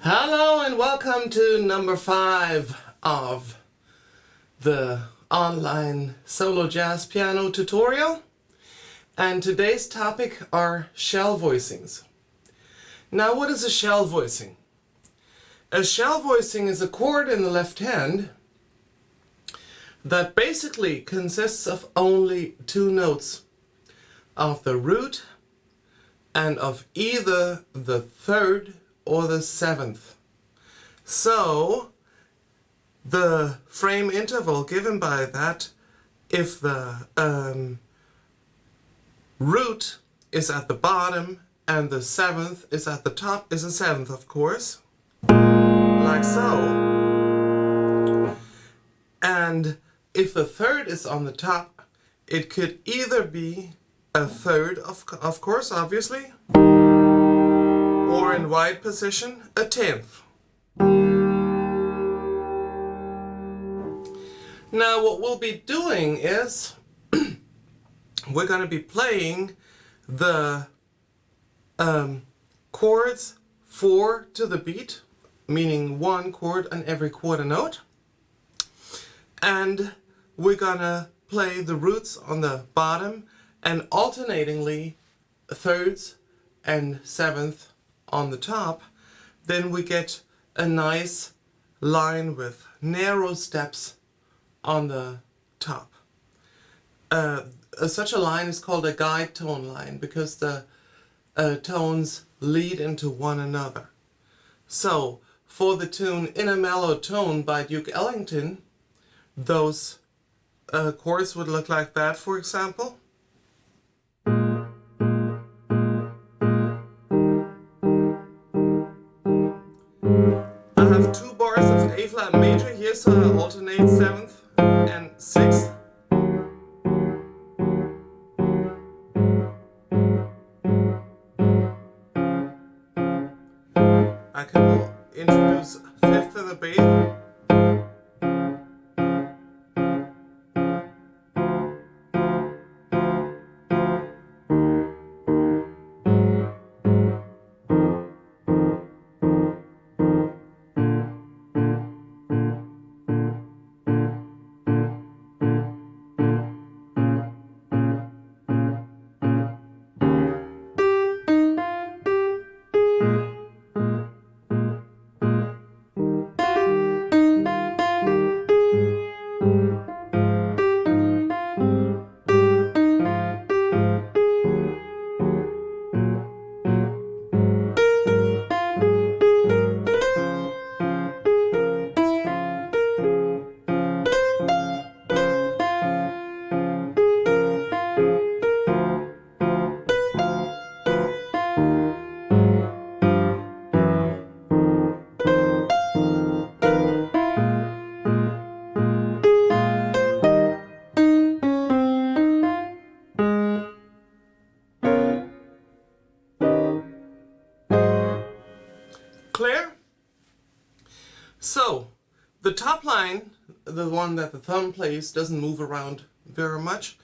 Hello and welcome to number 5 of the online solo jazz piano tutorial. And today's topic are shell voicings. Now, what is a shell voicing? A shell voicing is a chord in the left hand that basically consists of only 2 notes, of the root and of either the 3rd or the 7th. So the frame interval given by that, if the root is at the bottom and the 7th is at the top, is a 7th, of course, like so. And if the 3rd is on the top, it could either be a 3rd, of course, obviously, or in wide position, a 10th. Now what we'll be doing is we're going to be playing the chords 4 to the beat, meaning 1 chord on every quarter note, and we're going to play the roots on the bottom and alternatingly 3rds and 7th on the top. Then we get a nice line with narrow steps on the top. Such a line is called a guide tone line because the tones lead into one another. So for the tune In a Mellow Tone by Duke Ellington, those chords would look like that, for example. I have 2 bars of A flat major here, so I alternate 7th and 6th. I can introduce 5th to the bass. Clear? So, the top line, the one that the thumb plays, doesn't move around very much.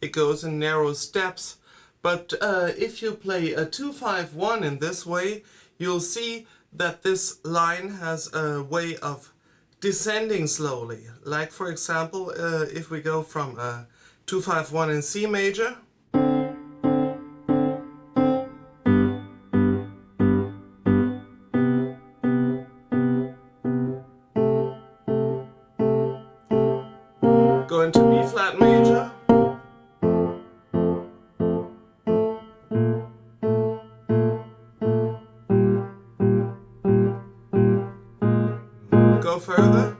It goes in narrow steps. But if you play a 2-5-1 in this way, you'll see that this line has a way of descending slowly. Like, for example, if we go from a 2-5-1 in C major, go into B flat major, go further,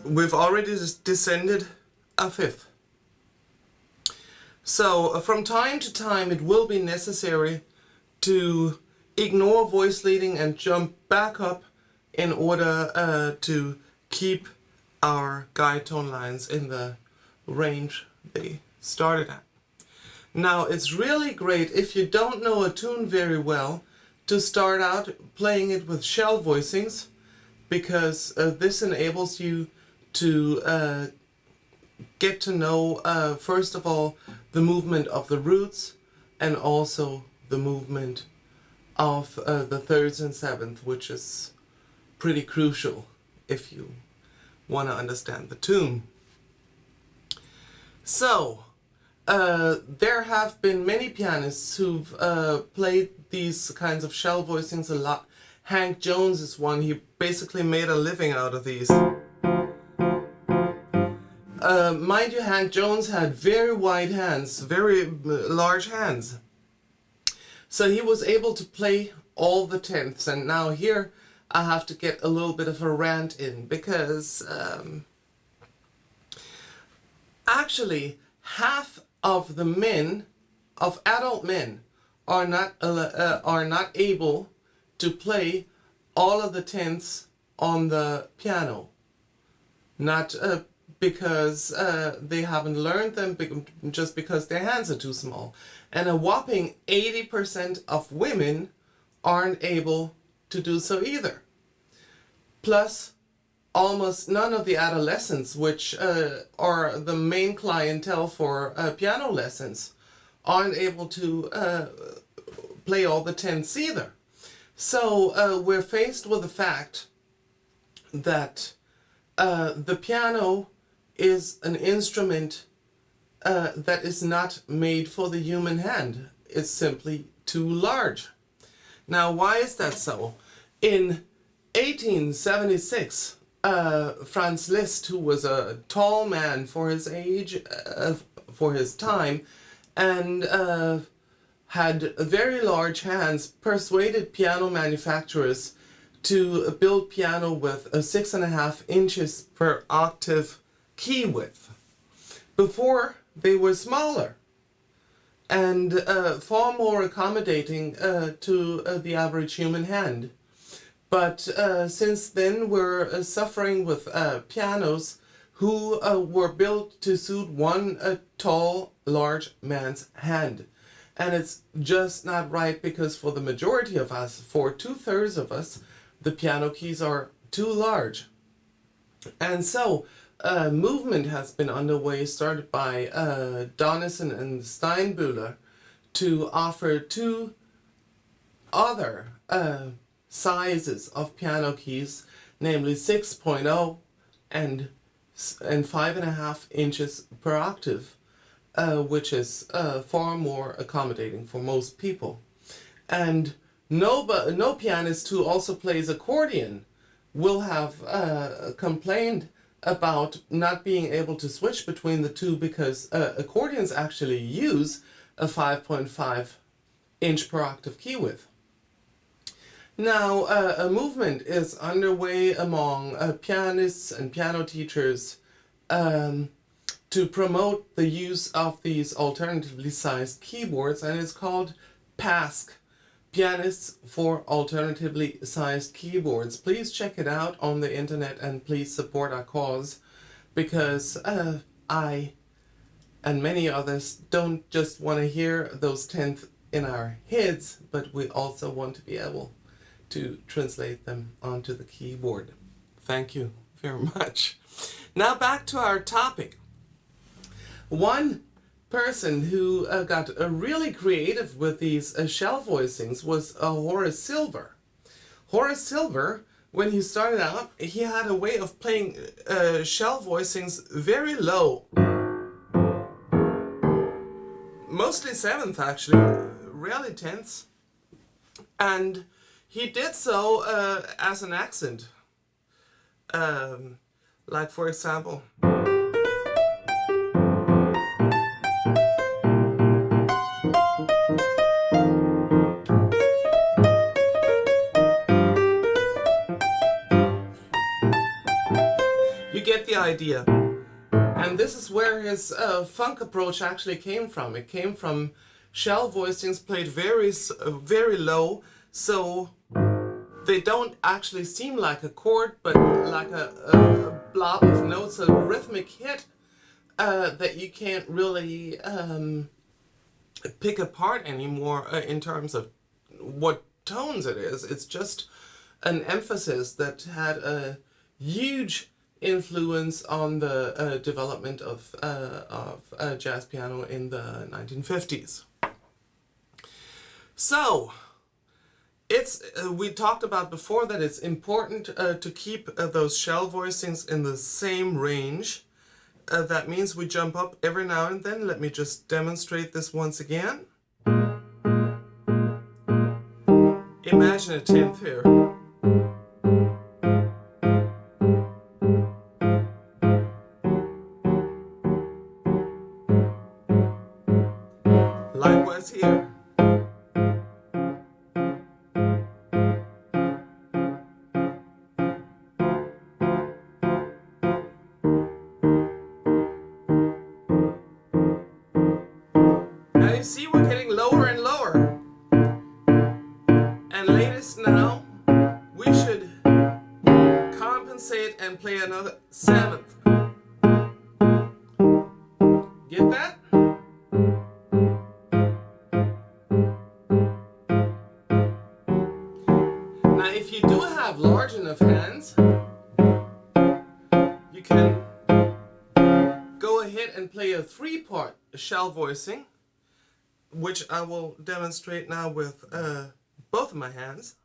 we've already descended a 5th. So from time to time it will be necessary to ignore voice leading and jump back up in order to keep our guide tone lines in the range they started at. Now, it's really great if you don't know a tune very well to start out playing it with shell voicings, because this enables you to get to know, first of all, the movement of the roots and also the movement of the thirds and seventh, which is pretty crucial if you want to understand the tune. So, there have been many pianists who've played these kinds of shell voicings a lot. Hank Jones is one. He basically made a living out of these. Mind you, Hank Jones had very wide hands, very large hands. So he was able to play all the tenths. And now here I have to get a little bit of a rant in, because actually half of the men, of adult men, are not able to play all of the tenths on the piano. Not because they haven't learned them, just because their hands are too small. And a whopping 80% of women aren't able to do so either. Plus, almost none of the adolescents, which are the main clientele for piano lessons, aren't able to play all the tenths either. So we're faced with the fact that the piano is an instrument that is not made for the human hand. It's simply too large. Now, why is that so? In 1876, Franz Liszt, who was a tall man for his age, for his time, and had very large hands, persuaded piano manufacturers to build piano with a 6.5 inches per octave key width. Before, they were smaller and far more accommodating to the average human hand. But since then, we're suffering with pianos who were built to suit one tall, large man's hand. And it's just not right, because for the majority of us, for 2/3 of us, the piano keys are too large. And so, movement has been underway, started by Donison and Steinbühler, to offer two other sizes of piano keys, namely 6.0 and 5.5 inches per octave, which is far more accommodating for most people. And no pianist who also plays accordion will have complained about not being able to switch between the two, because accordions actually use a 5.5 inch per octave key width. Now, a movement is underway among pianists and piano teachers to promote the use of these alternatively sized keyboards, and it's called PASK, Pianists for Alternatively Sized Keyboards. Please check it out on the internet and please support our cause, because I and many others don't just want to hear those tenths in our heads, but we also want to be able to translate them onto the keyboard. Thank you very much. Now back to our topic. One person who got really creative with these shell voicings was Horace Silver. Horace Silver, when he started out, he had a way of playing shell voicings very low. Mostly seventh, actually, rarely tenths. And he did so as an accent. Like, for example, you get the idea. And this is where his funk approach actually came from. It came from shell voicings played very low, so they don't actually seem like a chord, but like a blob of notes, a rhythmic hit that you can't really pick apart anymore in terms of what tones it is. It's just an emphasis that had a huge influence on the development of jazz piano in the 1950s. So, it's we talked about before that it's important to keep those shell voicings in the same range. That means we jump up every now and then. Let me just demonstrate this once again. Imagine a tenth here. Likewise here. Now you see we're getting lower and lower. And latest now, we should compensate and play another seventh. Get that? Now if you do have large enough hands, you can go ahead and play a 3-part shell voicing, which I will demonstrate now with both of my hands.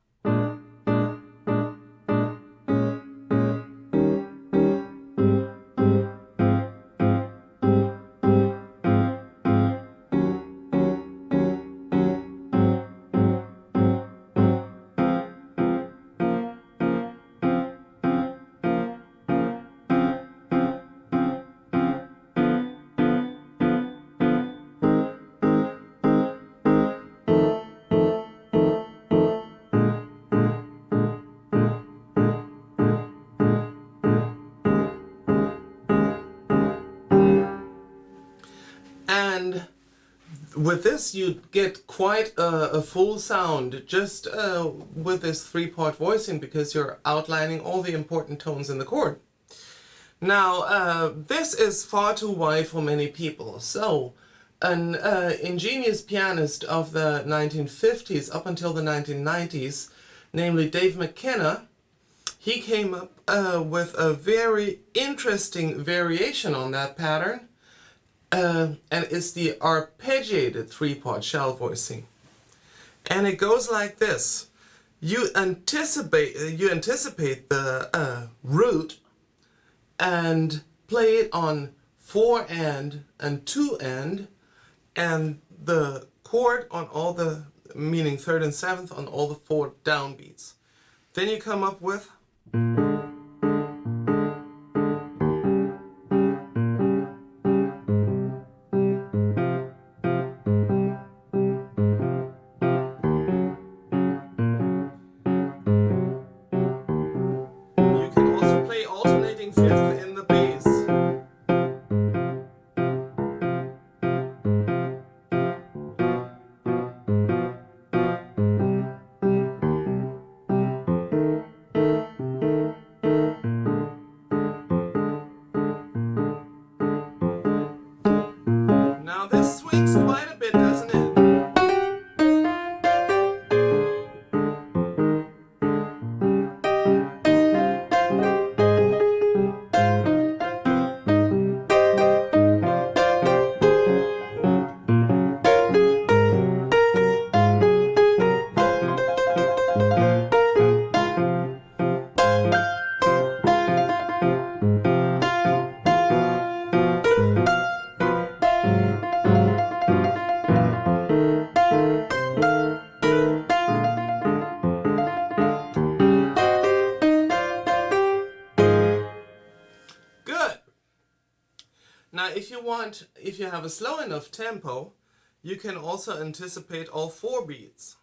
And with this you get quite a full sound just with this 3-part voicing, because you're outlining all the important tones in the chord. Now this is far too wide for many people, so an ingenious pianist of the 1950s up until the 1990s, namely Dave McKenna, he came up with a very interesting variation on that pattern. And it's the arpeggiated 3-part shell voicing, and it goes like this. You anticipate the root and play it on 4-and and 2-and, and the chord on all the, meaning 3rd and 7th, on all the 4 downbeats. Then you come up with alternating 5th in the bass. Now this swings quite a bit, doesn't it? Now if you have a slow enough tempo, you can also anticipate all 4 beats.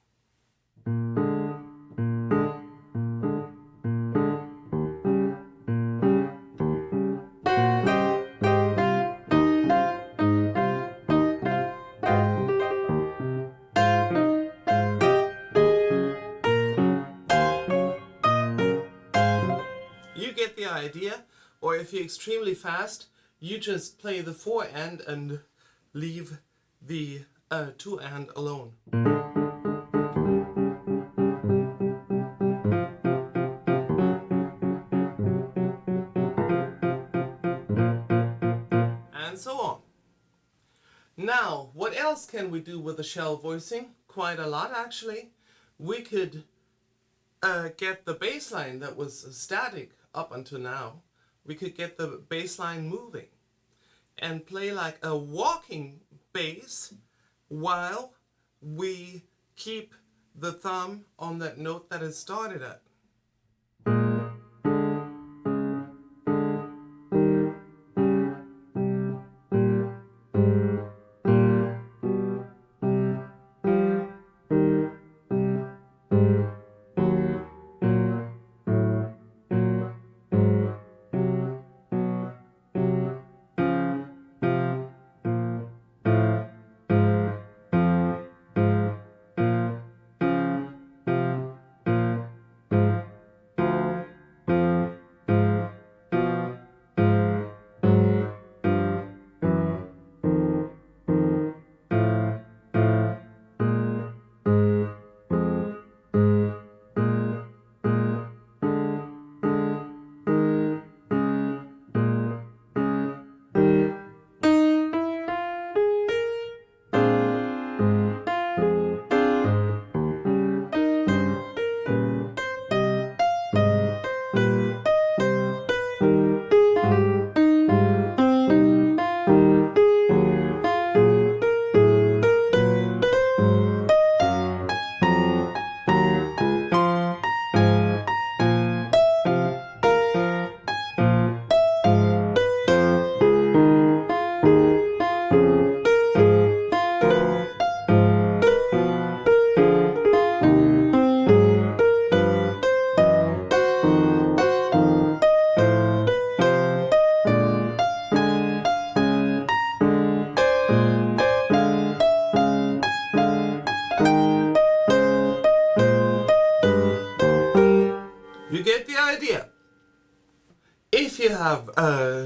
You get the idea, or if you're extremely fast, you just play the 4-and and leave the 2-and alone. so on. Now, what else can we do with a shell voicing? Quite a lot, actually. We could get the bass line that was static up until now. We could get the bass line moving and play like a walking bass while we keep the thumb on that note that it started at.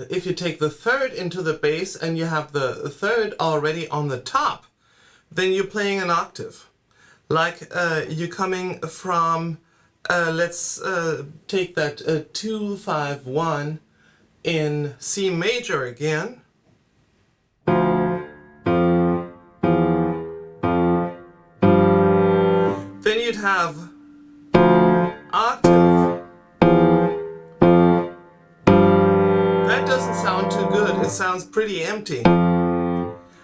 If you take the third into the bass and you have the third already on the top, then you're playing an octave. Like you're coming from, let's take that 2, 5, 1 in C major again. Then you'd have octave. That doesn't sound too good. It sounds pretty empty.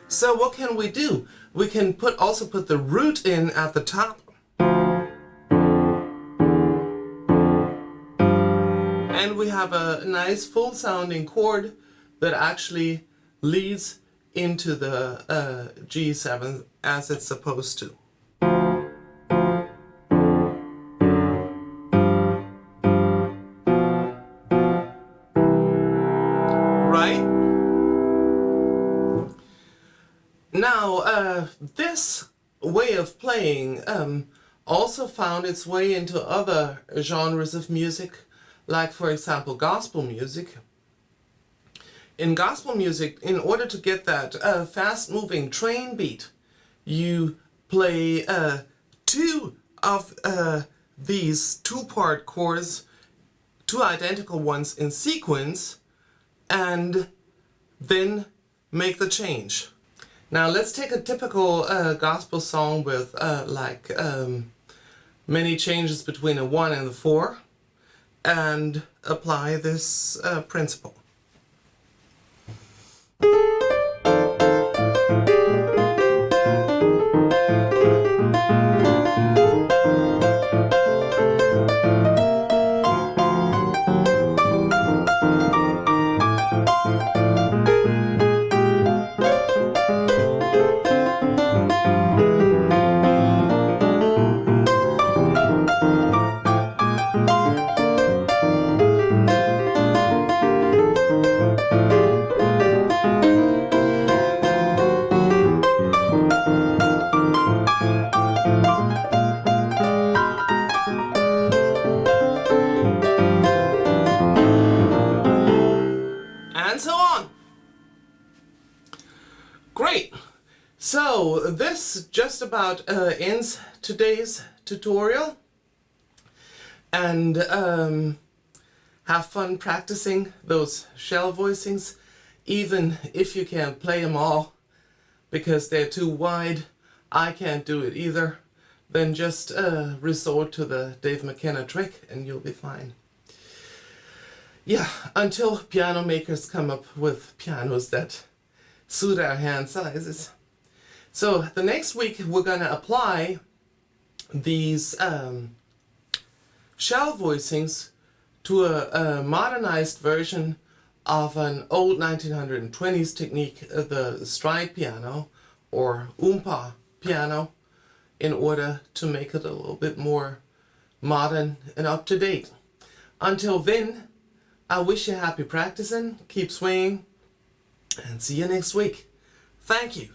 So what can we do? We can also put the root in at the top. And we have a nice full sounding chord that actually leads into the G7 as it's supposed to. Now, this way of playing also found its way into other genres of music, like for example gospel music. In gospel music, in order to get that fast-moving train beat, you play two of these two-part chords, two identical ones in sequence, and then make the change. Now let's take a typical gospel song with many changes between a 1 and a 4 and apply this principle. And so on. Great. So this just about ends today's tutorial. And have fun practicing those shell voicings. even if you can't play them all because they're too wide, I can't do it either, then just resort to the Dave McKenna trick and you'll be fine. Yeah, until piano makers come up with pianos that suit our hand sizes. So the next week we're gonna apply these shell voicings to a modernized version of an old 1920s technique, the stride piano or oompa piano, in order to make it a little bit more modern and up to date. Until then, I wish you happy practicing, keep swinging, and see you next week. Thank you.